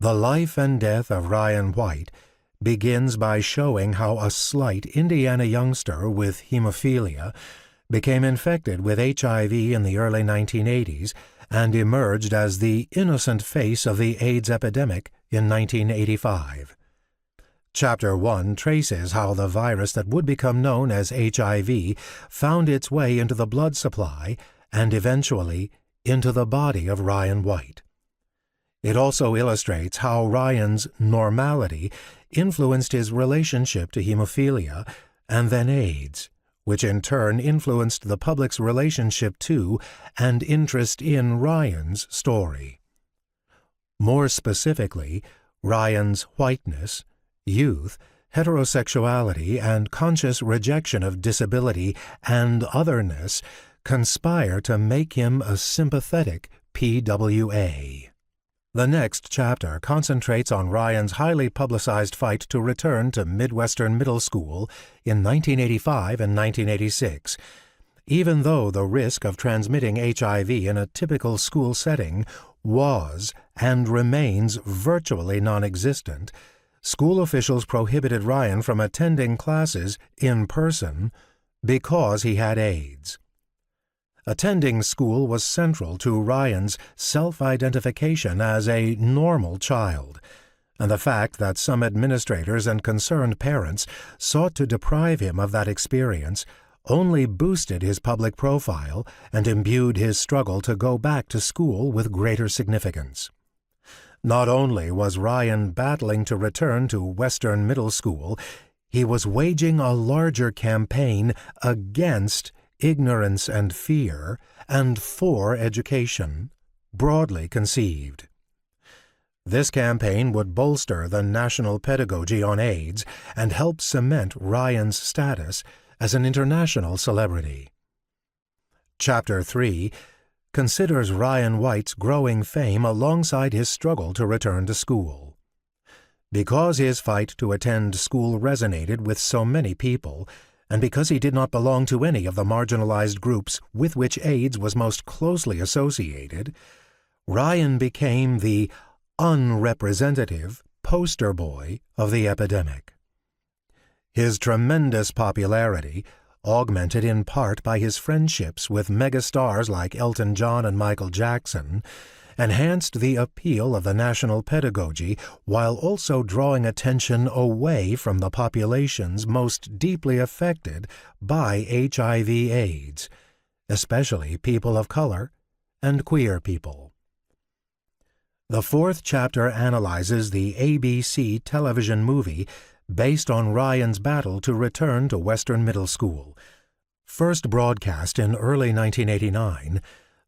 The life and death of Ryan White begins by showing how a slight Indiana youngster with hemophilia became infected with HIV in the early 1980s and emerged as the innocent face of the AIDS epidemic in 1985. Chapter 1 traces how the virus that would become known as HIV found its way into the blood supply and eventually into the body of Ryan White. It also illustrates how Ryan's normality influenced his relationship to hemophilia and then AIDS, which in turn influenced the public's relationship to and interest in Ryan's story. More specifically, Ryan's whiteness, youth, heterosexuality, and conscious rejection of disability and otherness conspire to make him a sympathetic PWA. The next chapter concentrates on Ryan's highly publicized fight to return to Midwestern Middle School in 1985 and 1986. Even though the risk of transmitting HIV in a typical school setting was and remains virtually non-existent, school officials prohibited Ryan from attending classes in person because he had AIDS. Attending school was central to Ryan's self-identification as a normal child, and the fact that some administrators and concerned parents sought to deprive him of that experience only boosted his public profile and imbued his struggle to go back to school with greater significance. Not only was Ryan battling to return to Western Middle School, he was waging a larger campaign against ignorance and fear, and for education, broadly conceived. This campaign would bolster the national pedagogy on AIDS and help cement Ryan's status as an international celebrity. Chapter 3 considers Ryan White's growing fame alongside his struggle to return to school. Because his fight to attend school resonated with so many people, and because he did not belong to any of the marginalized groups with which AIDS was most closely associated, Ryan became the unrepresentative poster boy of the epidemic. His tremendous popularity, augmented in part by his friendships with megastars like Elton John and Michael Jackson, enhanced the appeal of the national pedagogy while also drawing attention away from the populations most deeply affected by HIV/AIDS, especially people of color and queer people. The fourth chapter analyzes the ABC television movie based on Ryan's battle to return to Western Middle School. First broadcast in early 1989,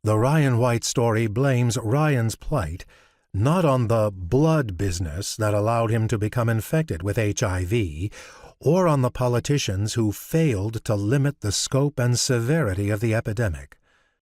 the Ryan White story blames Ryan's plight not on the blood business that allowed him to become infected with HIV, or on the politicians who failed to limit the scope and severity of the epidemic.